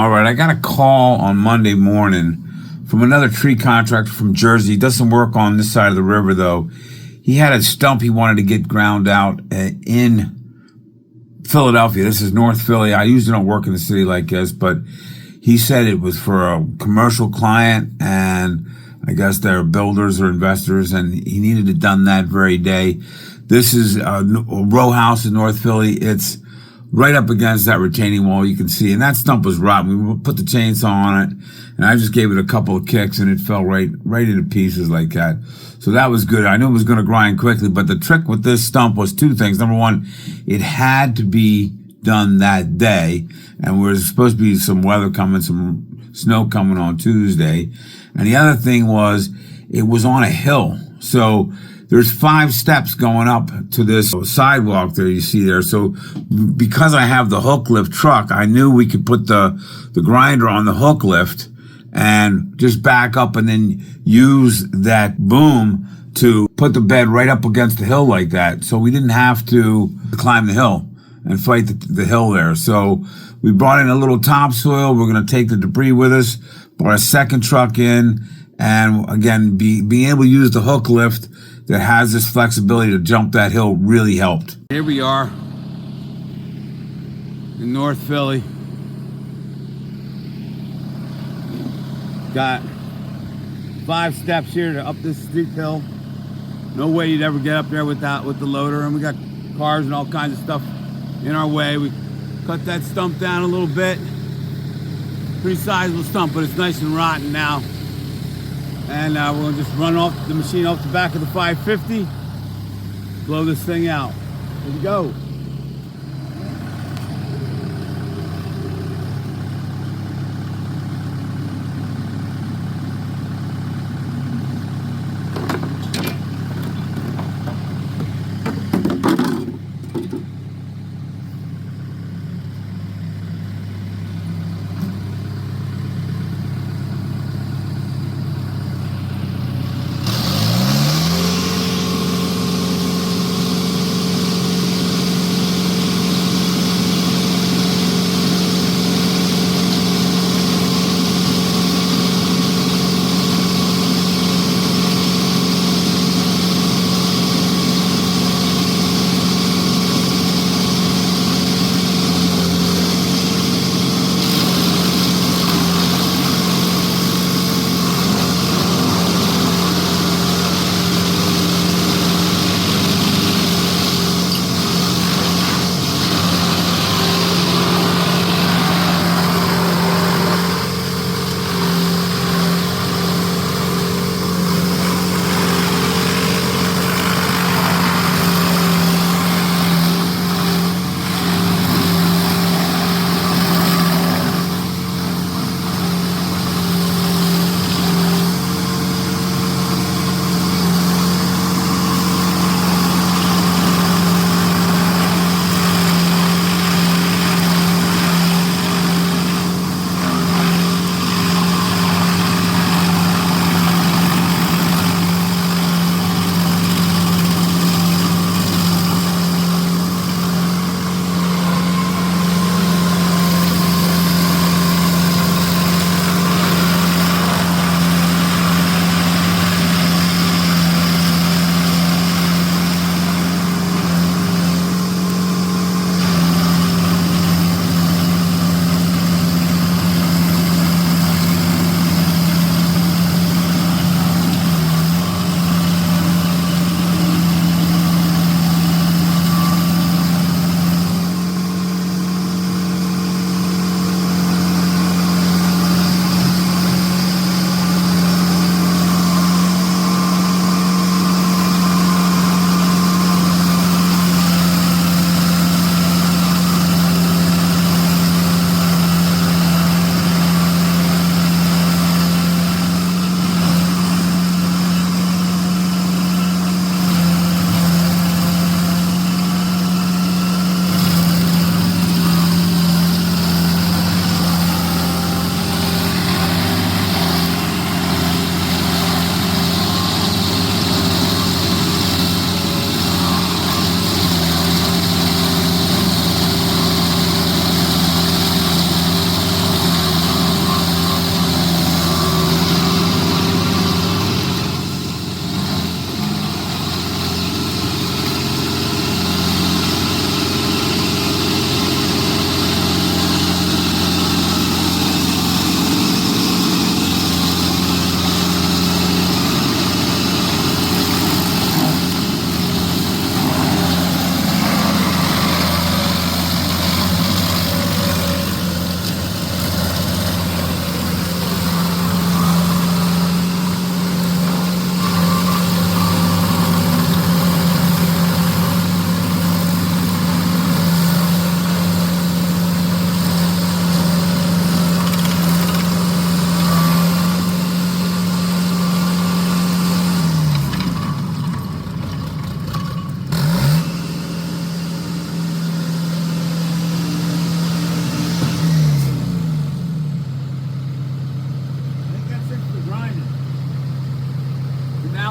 All right, I got a call on Monday morning from another tree contractor from Jersey. He does some work on this side of the river, though. He had a stump he wanted to get ground out in Philadelphia. This is North Philly. I usually don't work in the city like this, but he said it was for a commercial client, and I guess they're builders or investors, and he needed it done that very day. This is a row house in North Philly. It's right up against that retaining wall, you can see, and that stump was rotten. We put the chainsaw on it, and I just gave it a couple of kicks, and it fell right into pieces like that. So that was good. I knew it was going to grind quickly, but the trick with this stump was two things. Number one, it had to be done that day, and there's supposed to be some weather coming, some snow coming on Tuesday. And the other thing was, it was on a hill. So there's 5 steps going up to this sidewalk there you see there. So because I have the hook lift truck, I knew we could put the grinder on the hook lift and just back up and then use that boom to put the bed right up against the hill like that. So we didn't have to climb the hill and fight the hill there. So we brought in a little topsoil. We're going to take the debris with us, brought a second truck in, and again, being able to use the hook lift that has this flexibility to jump that hill really helped. Here we are in North Philly. Got 5 steps here to up this steep hill. No way you'd ever get up there with the loader, and we got cars and all kinds of stuff in our way. We cut that stump down a little bit. Pretty sizable stump, but it's nice and rotten now. And we're gonna just run off the machine off the back of the 550, blow this thing out. Here we go.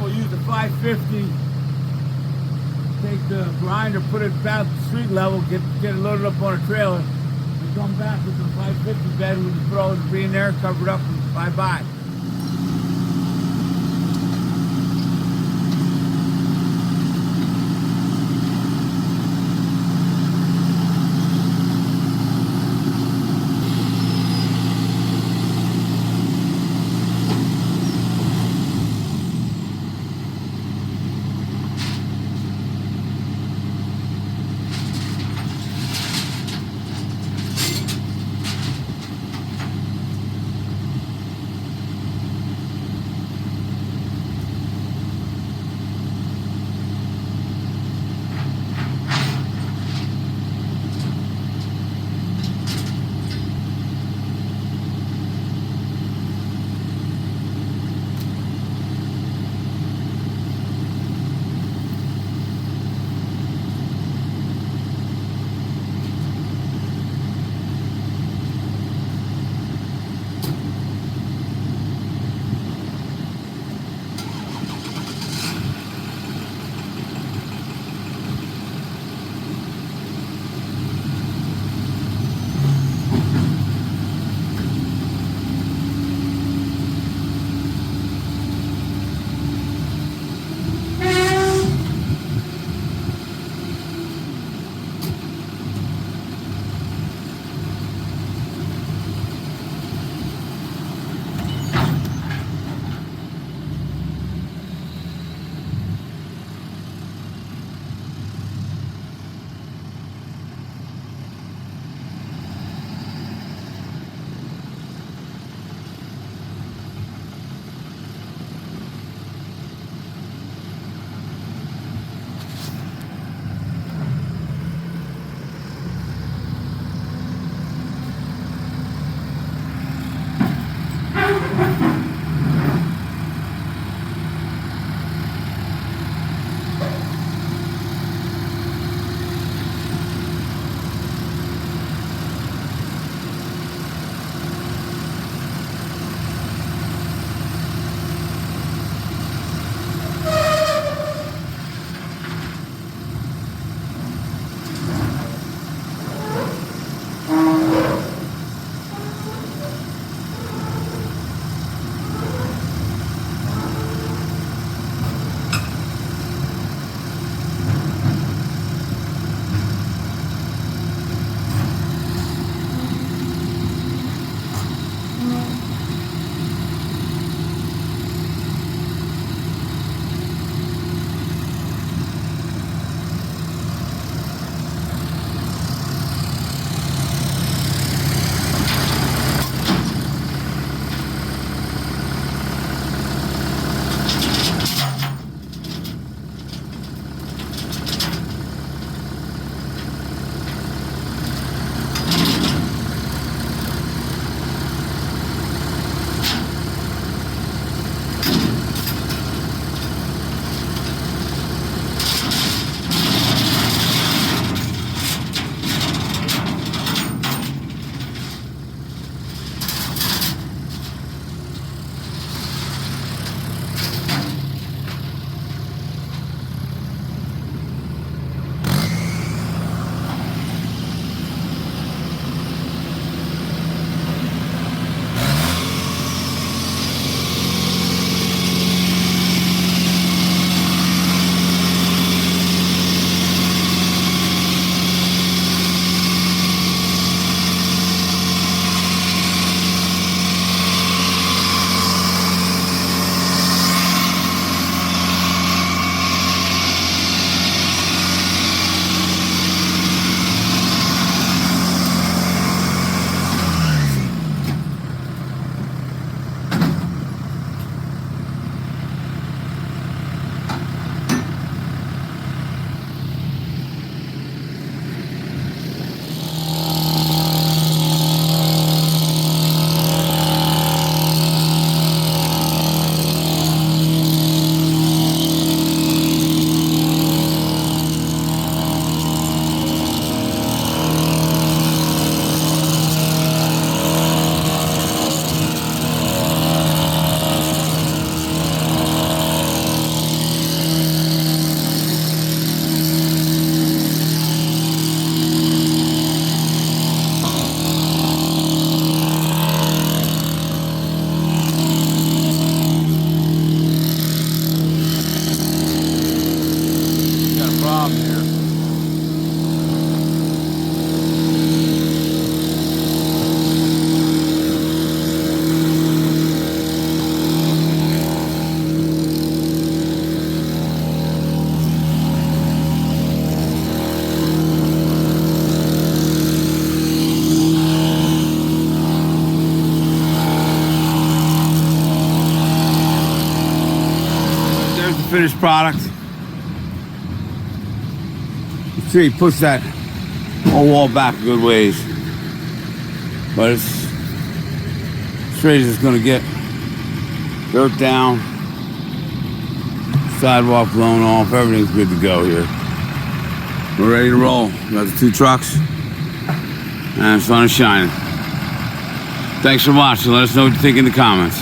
now we'll use the 550. Take the grinder, put it back to street level, get it loaded up on a trailer, and come back with the 550 bed. We just put all the debris in there, cover it up, and bye-bye. finished product. You see, he pushed that whole wall back a good ways. But it's straight as it's gonna get. Dirt down. Sidewalk blown off. Everything's good to go here. We're ready to roll. We got the 2 trucks. And the sun is shining. Thanks for watching. Let us know what you think in the comments.